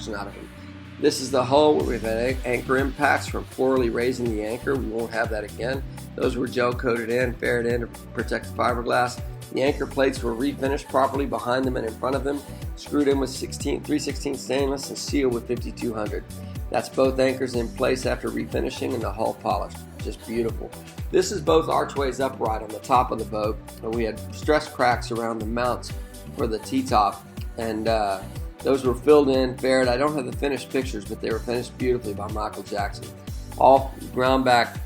action out of them. This is the hull where we've had anchor impacts from poorly raising the anchor. We won't have that again. Those were gel coated in, ferried in to protect the fiberglass. The anchor plates were refinished properly behind them and in front of them, screwed in with 3/16 stainless and sealed with 5200. That's both anchors in place after refinishing and the hull polished. Just beautiful. This is both archways upright on the top of the boat, and we had stress cracks around the mounts for the T-top, and those were filled in, ferried. I don't have the finished pictures, but they were finished beautifully by Michael Jackson. All ground back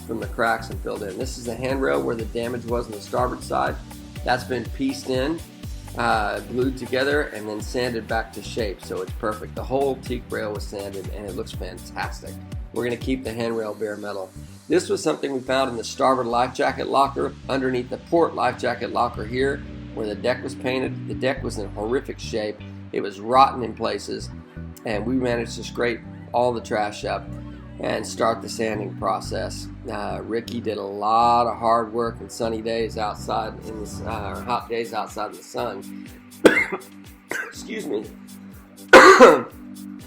from the cracks and filled in. This is the handrail where the damage was on the starboard side. That's been pieced in, glued together, and then sanded back to shape, so it's perfect. The whole teak rail was sanded, and it looks fantastic. We're going to keep the handrail bare metal. This was something we found in the starboard life jacket locker, underneath the port life jacket locker here, where the deck was painted. The deck was in horrific shape. It was rotten in places, and we managed to scrape all the trash up and start the sanding process. Ricky did a lot of hard work and sunny days outside in the hot days outside in the sun. Excuse me.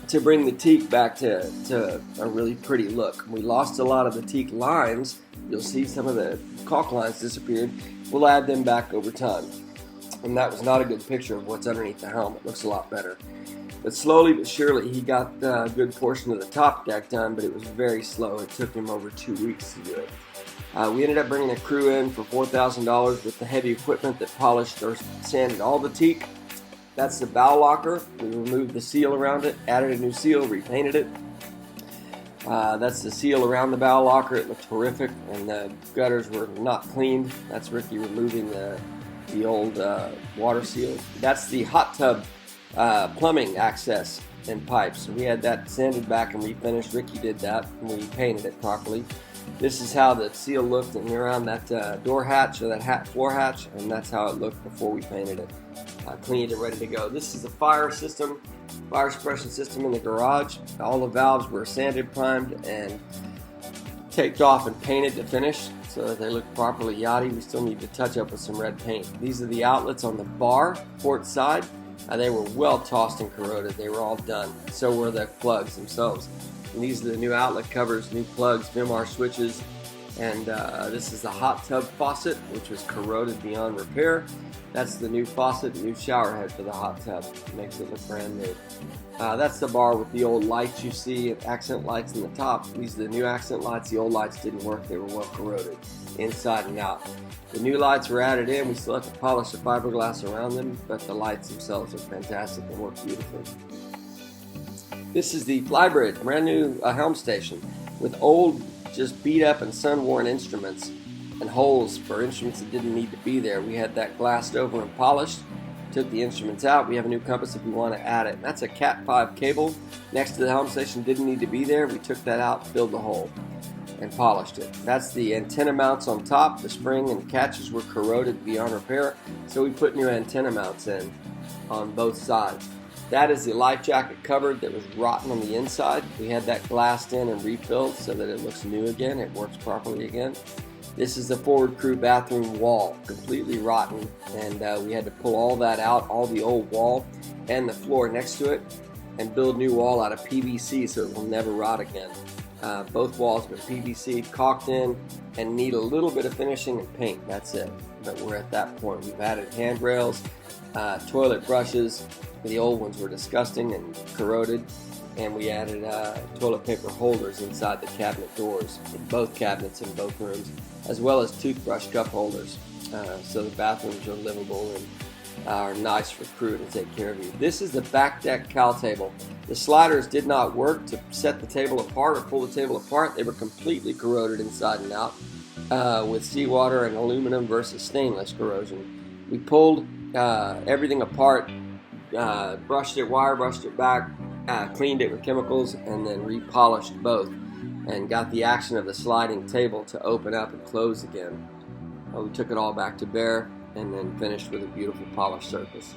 To bring the teak back to a really pretty look. We lost a lot of the teak lines. You'll see some of the caulk lines disappeared. We'll add them back over time. And that was not a good picture of what's underneath the helm. It looks a lot better. But slowly but surely, he got a good portion of the top deck done, but it was very slow. It took him over 2 weeks to do it. We ended up bringing a crew in for $4,000 with the heavy equipment that polished or sanded all the teak. That's the bow locker. We removed the seal around it, added a new seal, repainted it. That's the seal around the bow locker. It looked horrific, and the gutters were not cleaned. That's Ricky removing the old water seal. That's the hot tub plumbing access and pipes. We had that sanded back and refinished. Ricky did that, and we painted it properly. This is how the seal looked around that door hatch or that floor hatch, and that's how it looked before we painted it. Cleaned it, ready to go. This is the fire suppression system in the garage. All the valves were sanded, primed, and taped off and painted to finish so that they look properly yachty. We still need to touch up with some red paint. These are the outlets on the bar, port side. They were well tossed and corroded. They were all done. So were the plugs themselves. And these are the new outlet covers, new plugs, Vimar switches, and this is the hot tub faucet, which was corroded beyond repair. That's the new faucet, new shower head for the hot tub. Makes it look brand new. That's the bar with the old lights you see, accent lights in the top. These are the new accent lights. The old lights didn't work. They were well corroded inside and out. The new lights were added in. We still have to polish the fiberglass around them, but the lights themselves are fantastic and work beautifully. This is the Flybridge, brand new helm station with old, just beat up and sun-worn instruments and holes for instruments that didn't need to be there. We had that glassed over and polished. Took the instruments out. We have a new compass if we want to add it. That's a Cat 5 cable next to the helm station. Didn't need to be there. We took that out, filled the hole, and polished it. That's the antenna mounts on top. The spring and catches were corroded beyond repair, so we put new antenna mounts in on both sides. That is the life jacket cover that was rotten on the inside. We had that glassed in and refilled so that it looks new again. It works properly again. This is the forward crew bathroom wall, completely rotten, and we had to pull all that out, all the old wall and the floor next to it, and build new wall out of PVC so it will never rot again. Both walls have been PVC'd, caulked in, and need a little bit of finishing and paint. That's it. But we're at that point. We've added handrails, toilet brushes. The old ones were disgusting and corroded, and we added toilet paper holders inside the cabinet doors in both cabinets in both rooms, as well as toothbrush cup holders, so the bathrooms are livable and are nice for crew to take care of you. This is the back deck cowl table. The sliders did not work to set the table apart or pull the table apart. They were completely corroded inside and out with seawater and aluminum versus stainless corrosion. We pulled everything apart, brushed it, wire brushed it back, cleaned it with chemicals, and then repolished both and got the action of the sliding table to open up and close again. We took it all back to bare and then finished with a beautiful polished surface.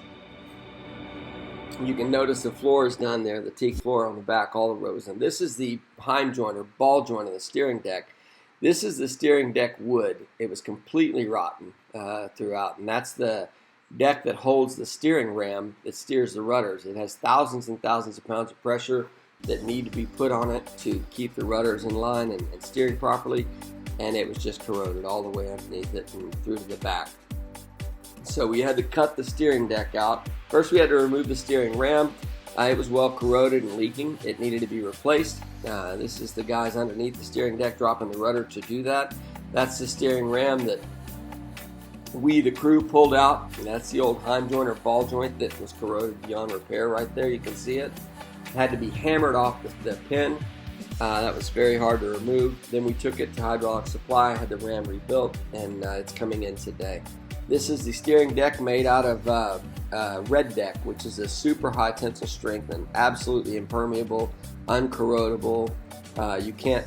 You can notice the floor is done there, the teak floor on the back, all the rows. And this is the heim joint or ball joint of the steering deck. This is the steering deck wood. It was completely rotten throughout, and that's the deck that holds the steering ram that steers the rudders. It has thousands and thousands of pounds of pressure that need to be put on it to keep the rudders in line and steering properly, and it was just corroded all the way underneath it and through to the back. So we had to cut the steering deck out. First we had to remove the steering ram. It was well corroded and leaking. It needed to be replaced. This is the guys underneath the steering deck dropping the rudder to do that. That's the steering ram that we, the crew, pulled out. And that's the old heim joint or ball joint that was corroded beyond repair right there. You can see it. It had to be hammered off the pin. That was very hard to remove. Then we took it to Hydraulic Supply, had the ram rebuilt, and it's coming in today. This is the steering deck made out of Red Deck, which is a super high tensile strength and absolutely impermeable, uncorrodable. You can't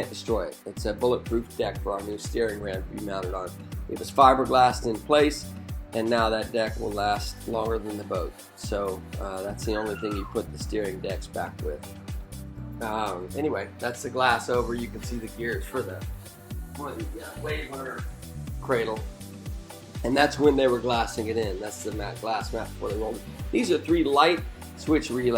destroy it. It's a bulletproof deck for our new steering ram to be mounted on. It was fiberglassed in place, and now that deck will last longer than the boat. So that's the only thing you put the steering decks back with. Anyway, that's the glass over. You can see the gears for the wave runner cradle. And that's when they were glassing it in. That's the glass mat before they rolled it. These are 3 light switch relays.